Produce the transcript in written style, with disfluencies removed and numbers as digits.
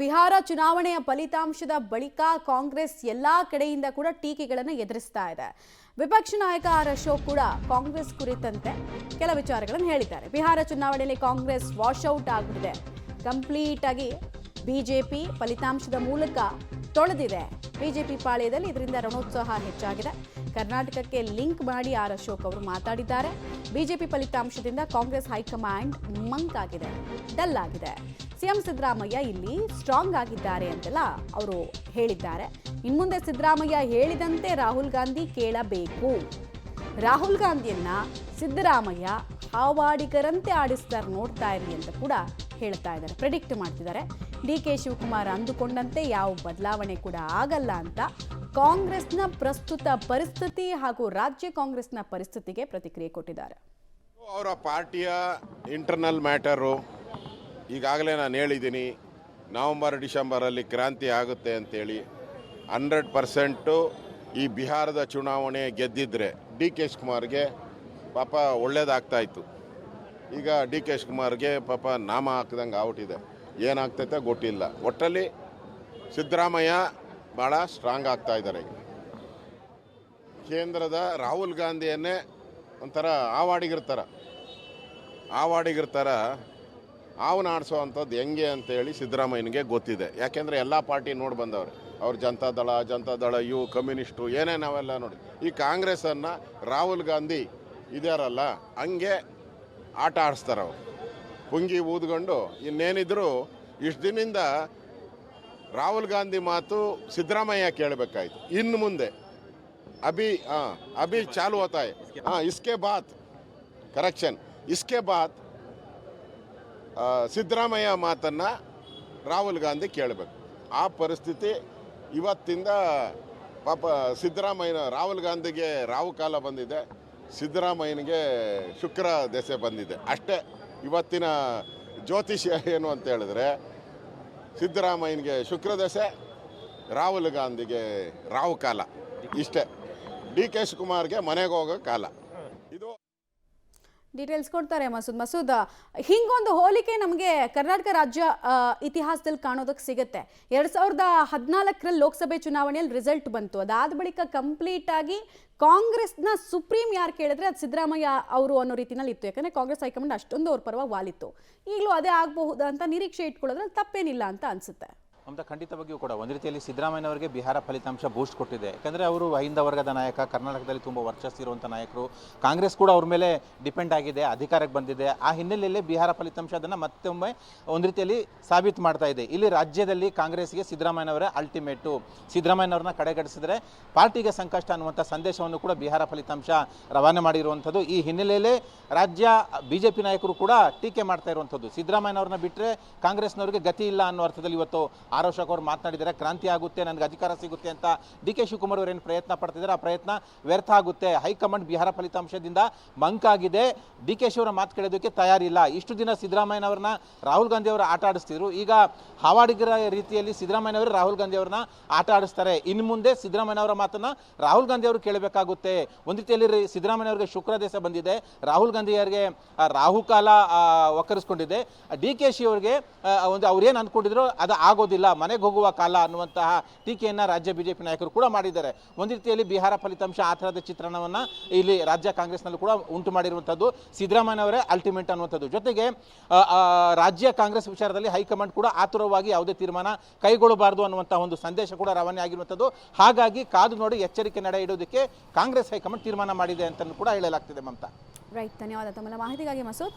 ಬಿಹಾರ ಚುನಾವಣೆಯ ಫಲಿತಾಂಶದ ಬಳಿಕ ಕಾಂಗ್ರೆಸ್ ಎಲ್ಲಾ ಕಡೆಯಿಂದ ಕೂಡ ಟೀಕೆಗಳನ್ನು ಎದುರಿಸ್ತಾ ಇದೆ. ವಿಪಕ್ಷ ನಾಯಕ ಆರ್ ಅಶೋಕ್ ಕೂಡ ಕಾಂಗ್ರೆಸ್ ಕುರಿತಂತೆ ಕೆಲ ವಿಚಾರಗಳನ್ನು ಹೇಳಿದ್ದಾರೆ. ಬಿಹಾರ ಚುನಾವಣೆಯಲ್ಲಿ ಕಾಂಗ್ರೆಸ್ ವಾಶ್ಔಟ್ ಆಗಿದೆ, ಕಂಪ್ಲೀಟ್ ಆಗಿ ಬಿಜೆಪಿ ಫಲಿತಾಂಶದ ಮೂಲಕ ತೊಳೆದಿದೆ. ಬಿಜೆಪಿ ಪಾಳ್ಯದಲ್ಲಿ ಇದರಿಂದ ರಣೋತ್ಸಾಹ ಹೆಚ್ಚಾಗಿದೆ. ಕರ್ನಾಟಕಕ್ಕೆ ಲಿಂಕ್ ಮಾಡಿ ಆರ್ ಅಶೋಕ್ ಅವರು ಮಾತಾಡಿದ್ದಾರೆ. ಬಿಜೆಪಿ ಫಲಿತಾಂಶದಿಂದ ಕಾಂಗ್ರೆಸ್ ಹೈಕಮಾಂಡ್ ಮಂಕ್ ಆಗಿದೆ, ಡಲ್ ಆಗಿದೆ. ಸಿಎಂ ಸಿದ್ದರಾಮಯ್ಯ ಇಲ್ಲಿ ಸ್ಟ್ರಾಂಗ್ ಆಗಿದ್ದಾರೆ ಅಂತೆಲ್ಲ ಅವರು ಹೇಳಿದ್ದಾರೆ. ಇನ್ಮುಂದೆ ಸಿದ್ದರಾಮಯ್ಯ ಹೇಳಿದಂತೆ ರಾಹುಲ್ ಗಾಂಧಿ ಕೇಳಬೇಕು. ರಾಹುಲ್ ಗಾಂಧಿಯನ್ನ ಸಿದ್ದರಾಮಯ್ಯ ಹಾವಾಡಿಗರಂತೆ ಆಡಿಸ್ತಾರೆ, ನೋಡ್ತಾ ಇರಲಿ ಅಂತ ಕೂಡ ಹೇಳ್ತಾ ಇದ್ದಾರೆ, ಪ್ರೆಡಿಕ್ಟ್ ಮಾಡ್ತಿದ್ದಾರೆ. ಡಿ.ಕೆ. ಶಿವಕುಮಾರ್ ಅಂದುಕೊಂಡಂತೆ ಯಾವ ಬದಲಾವಣೆ ಕೂಡ ಆಗಲ್ಲ ಅಂತ ಕಾಂಗ್ರೆಸ್ನ ಪ್ರಸ್ತುತ ಪರಿಸ್ಥಿತಿ ಹಾಗೂ ರಾಜ್ಯ ಕಾಂಗ್ರೆಸ್ನ ಪರಿಸ್ಥಿತಿಗೆ ಪ್ರತಿಕ್ರಿಯೆ ಕೊಟ್ಟಿದ್ದಾರೆ. ಅವರ ಪಾರ್ಟಿಯ ಇಂಟರ್ನಲ್ ಮ್ಯಾಟರು ಈಗಾಗಲೇ ನಾನು ಹೇಳಿದ್ದೀನಿ, ನವಂಬರ್ ಡಿಸೆಂಬರಲ್ಲಿ ಕ್ರಾಂತಿ ಆಗುತ್ತೆ ಅಂತೇಳಿ. 100% ಈ ಬಿಹಾರದ ಚುನಾವಣೆ ಗೆದ್ದಿದ್ರೆ ಡಿ.ಕೆ. ಶಿವಕುಮಾರ್ಗೆ ಪಾಪ ಒಳ್ಳೇದಾಗ್ತಾಯಿತ್ತು. ಈಗ ಡಿ.ಕೆ. ಶಿವಕುಮಾರ್ಗೆ ಪಾಪ ನಾಮ ಹಾಕಿದಂಗೆ ಆಗ್ಬಿಟ್ಟಿದೆ, ಏನಾಗ್ತೈತೆ ಗೊತ್ತಿಲ್ಲ. ಒಟ್ಟಲ್ಲಿ ಸಿದ್ದರಾಮಯ್ಯ ಭಾಳ ಸ್ಟ್ರಾಂಗ್ ಆಗ್ತಾ ಇದ್ದಾರೆ. ಕೇಂದ್ರದ ರಾಹುಲ್ ಗಾಂಧಿಯನ್ನೇ ಒಂಥರ ಆವಾಡಿಗಿರ್ತಾರ ಅವನ ಆಡಿಸೋವಂಥದ್ದು ಹೆಂಗೆ ಅಂತೇಳಿ ಸಿದ್ದರಾಮಯ್ಯನಿಗೆ ಗೊತ್ತಿದೆ. ಯಾಕೆಂದರೆ ಎಲ್ಲ ಪಾರ್ಟಿ ನೋಡಿ ಬಂದವ್ರೆ, ಅವ್ರು ಜನತಾದಳ ಇವು ಕಮ್ಯುನಿಸ್ಟು ಏನೇ ನಾವೆಲ್ಲ ನೋಡಿ. ಈ ಕಾಂಗ್ರೆಸ್ಸನ್ನು ರಾಹುಲ್ ಗಾಂಧಿ ಇದಾರಲ್ಲ ಹಂಗೆ ಆಟ ಆಡಿಸ್ತಾರೆ. ಅವರು ಪುಂಗಿ ಊದ್ಕೊಂಡು ಇನ್ನೇನಿದ್ರು ಇಷ್ಟು ದಿನದಿಂದ ರಾಹುಲ್ ಗಾಂಧಿ ಮಾತು ಸಿದ್ದರಾಮಯ್ಯ ಕೇಳಬೇಕಾಯ್ತು. ಇನ್ನು ಮುಂದೆ ಅಭಿ ಚಾಲು ಹೋತಾ ಹೈ. ಇಸ್ಕೆ ಬಾತ್ ಕರೆಕ್ಷನ್, ಇಸ್ಕೆ ಬಾತ್ ಸಿದ್ದರಾಮಯ್ಯ ಮಾತನ್ನು ರಾಹುಲ್ ಗಾಂಧಿ ಕೇಳಬೇಕು. ಆ ಪರಿಸ್ಥಿತಿ ಇವತ್ತಿಂದ ಪಾಪ ರಾಹುಲ್ ಗಾಂಧಿಗೆ ರಾಹು ಕಾಲ ಬಂದಿದೆ, ಸಿದ್ದರಾಮಯ್ಯನಿಗೆ ಶುಕ್ರ ದೆಸೆ ಬಂದಿದೆ. ಅಷ್ಟೇ ಇವತ್ತಿನ ಜ್ಯೋತಿಷ್ಯ ಏನು ಅಂತ ಹೇಳಿದ್ರೆ, ಸಿದ್ದರಾಮಯ್ಯನಿಗೆ ಶುಕ್ರ ದೆಸೆ, ರಾಹುಲ್ ಗಾಂಧಿಗೆ ರಾಹು ಕಾಲ. ಇಷ್ಟೇ. ಡಿ.ಕೆ. ಶಿವಕುಮಾರ್ಗೆ ಮನೆಗೆ ಹೋಗೋ ಕಾಲ ಇದು. ಡೀಟೇಲ್ಸ್ ಕೊಡ್ತಾರೆ ಮಸೂದ್. ಹಿಂಗೊಂದು ಹೋಲಿಕೆ ನಮಗೆ ಕರ್ನಾಟಕ ರಾಜ್ಯ ಇತಿಹಾಸದಲ್ಲಿ ಕಾಣೋದಕ್ಕೆ ಸಿಗುತ್ತೆ. 2014ರಲ್ಲಿ ಲೋಕಸಭೆ ಚುನಾವಣೆಯಲ್ಲಿ ರಿಸಲ್ಟ್ ಬಂತು. ಅದಾದ ಬಳಿಕ ಕಂಪ್ಲೀಟ್ ಆಗಿ ಕಾಂಗ್ರೆಸ್ನ ಸುಪ್ರೀಂ ಯಾರು ಕೇಳಿದ್ರೆ ಅದು ಸಿದ್ದರಾಮಯ್ಯ ಅವರು ಅನ್ನೋ ರೀತಿನಲ್ಲಿ ಇತ್ತು. ಯಾಕಂದರೆ ಕಾಂಗ್ರೆಸ್ ಹೈಕಮಾಂಡ್ ಅಷ್ಟೊಂದು ಅವ್ರ ಪರವಾಗಿ ವಾಲಿತ್ತು. ಈಗಲೂ ಅದೇ ಆಗಬಹುದು ಅಂತ ನಿರೀಕ್ಷೆ ಇಟ್ಕೊಳ್ಳೋದ್ರಲ್ಲಿ ತಪ್ಪೇನಿಲ್ಲ ಅಂತ ಅನಿಸುತ್ತೆ. ಅಂತ ಖಂಡಿತವಾಗಿಯೂ ಕೂಡ ಒಂದು ರೀತಿಯಲ್ಲಿ ಸಿದ್ದರಾಮಯ್ಯನವರಿಗೆ ಬಿಹಾರ ಫಲಿತಾಂಶ ಬೂಸ್ಟ್ ಕೊಟ್ಟಿದೆ. ಯಾಕಂದರೆ ಅವರು ಅಹಿಂದ ವರ್ಗದ ನಾಯಕ, ಕರ್ನಾಟಕದಲ್ಲಿ ತುಂಬ ವರ್ಚಸ್ಸಿರುವಂಥ ನಾಯಕರು. ಕಾಂಗ್ರೆಸ್ ಕೂಡ ಅವ್ರ ಮೇಲೆ ಡಿಪೆಂಡ್ ಆಗಿದೆ, ಅಧಿಕಾರಕ್ಕೆ ಬಂದಿದೆ. ಆ ಹಿನ್ನೆಲೆಯಲ್ಲಿ ಬಿಹಾರ ಫಲಿತಾಂಶ ಅದನ್ನು ಮತ್ತೊಮ್ಮೆ ಒಂದು ರೀತಿಯಲ್ಲಿ ಸಾಬೀತು ಮಾಡ್ತಾ ಇದೆ. ಇಲ್ಲಿ ರಾಜ್ಯದಲ್ಲಿ ಕಾಂಗ್ರೆಸ್ಗೆ ಸಿದ್ದರಾಮಯ್ಯನವರೇ ಅಲ್ಟಿಮೇಟು. ಸಿದ್ದರಾಮಯ್ಯನವ್ರನ್ನ ಕಡೆಗಣಿಸಿದ್ರೆ ಪಾರ್ಟಿಗೆ ಸಂಕಷ್ಟ ಅನ್ನುವಂಥ ಸಂದೇಶವನ್ನು ಕೂಡ ಬಿಹಾರ ಫಲಿತಾಂಶ ರವಾನೆ ಮಾಡಿರುವಂಥದ್ದು. ಈ ಹಿನ್ನೆಲೆಯಲ್ಲೇ ರಾಜ್ಯ ಬಿಜೆಪಿ ನಾಯಕರು ಕೂಡ ಟೀಕೆ ಮಾಡ್ತಾ ಇರುವಂಥದ್ದು. ಸಿದ್ದರಾಮಯ್ಯನವ್ರನ್ನ ಬಿಟ್ಟರೆ ಕಾಂಗ್ರೆಸ್ನವರಿಗೆ ಗತಿ ಇಲ್ಲ ಅನ್ನೋ ಅರ್ಥದಲ್ಲಿ ಇವತ್ತು ಆರ್ ಅಶೋಕ್ ಅವರು ಮಾತನಾಡಿದ್ದಾರೆ. ಕ್ರಾಂತಿ ಆಗುತ್ತೆ, ನನಗೆ ಅಧಿಕಾರ ಸಿಗುತ್ತೆ ಅಂತ ಡಿ.ಕೆ. ಶಿವಕುಮಾರ್ ಅವರು ಏನು ಪ್ರಯತ್ನ ಪಡ್ತಿದ್ದಾರೆ, ಆ ಪ್ರಯತ್ನ ವ್ಯರ್ಥ ಆಗುತ್ತೆ. ಹೈಕಮಾಂಡ್ ಬಿಹಾರ ಫಲಿತಾಂಶದಿಂದ ಮಂಕಾಗಿದೆ, ಡಿ.ಕೆ. ಶಿವರ ಮಾತು ಕೇಳೋದಕ್ಕೆ ತಯಾರಿಲ್ಲ. ಇಷ್ಟು ದಿನ ಸಿದ್ದರಾಮಯ್ಯನವ್ರನ್ನ ರಾಹುಲ್ ಗಾಂಧಿ ಅವರು ಆಟ ಆಡಿಸ್ತಿದ್ರು. ಈಗ ಹಾವಾಡಿಗರ ರೀತಿಯಲ್ಲಿ ಸಿದ್ದರಾಮಯ್ಯನವರು ರಾಹುಲ್ ಗಾಂಧಿ ಅವ್ರನ್ನ ಆಟ ಆಡಿಸ್ತಾರೆ. ಇನ್ನು ಮುಂದೆ ಸಿದ್ದರಾಮಯ್ಯನವರ ಮಾತನ್ನು ರಾಹುಲ್ ಗಾಂಧಿ ಅವರು ಕೇಳಬೇಕಾಗುತ್ತೆ. ಒಂದು ರೀತಿಯಲ್ಲಿ ಸಿದ್ದರಾಮಯ್ಯನವರಿಗೆ ಶುಕ್ರ ದೇಶ ಬಂದಿದೆ, ರಾಹುಲ್ ಗಾಂಧಿ ಅವರಿಗೆ ರಾಹುಕಾಲ ಒಕ್ಕರಿಸ್ಕೊಂಡಿದೆ. ಡಿ.ಕೆ. ಶಿ ಅವರಿಗೆ ಒಂದು ಅವ್ರೇನು ಅಂದ್ಕೊಂಡಿದ್ರು ಅದು ಆಗೋದಿಲ್ಲ, ಮನೆಗೆ ಹೋಗುವ ಕಾಲ ಅನ್ನುವಂತಹ ಟೀಕೆಯನ್ನು ರಾಜ್ಯ ಬಿಜೆಪಿ ನಾಯಕರು ಕೂಡ ಮಾಡಿದ್ದಾರೆ. ಒಂದು ರೀತಿಯಲ್ಲಿ ಬಿಹಾರ ಫಲಿತಾಂಶ ಆ ಥರದ ಚಿತ್ರಣವನ್ನು ಇಲ್ಲಿ ರಾಜ್ಯ ಕಾಂಗ್ರೆಸ್ನಲ್ಲೂ ಕೂಡ ಉಂಟು ಮಾಡಿರುವಂಥದ್ದು. ಸಿದ್ದರಾಮಯ್ಯನವರೇ ಅಲ್ಟಿಮೇಟ್ ಅನ್ನುವಂಥದ್ದು. ಜೊತೆಗೆ ರಾಜ್ಯ ಕಾಂಗ್ರೆಸ್ ವಿಚಾರದಲ್ಲಿ ಹೈಕಮಾಂಡ್ ಕೂಡ ಆತುರವಾಗಿ ಯಾವುದೇ ತೀರ್ಮಾನ ಕೈಗೊಳ್ಳಬಾರದು ಅನ್ನುವಂಥ ಒಂದು ಸಂದೇಶ ಕೂಡ ರವಾನೆ ಆಗಿರುವಂಥದ್ದು. ಹಾಗಾಗಿ ಕಾದು ನೋಡಿ ಎಚ್ಚರಿಕೆ ನಡೆ ಇಡೋದಕ್ಕೆ ಕಾಂಗ್ರೆಸ್ ಹೈಕಮಾಂಡ್ ತೀರ್ಮಾನ ಮಾಡಿದೆ ಅಂತ ಕೂಡ ಹೇಳಲಾಗ್ತಿದೆ. ಮಮತಾ, ರೈಟ್, ಧನ್ಯವಾದ ತಮ್ಮ ಮಾಹಿತಿಗಾಗಿ ಮಸೂದ್.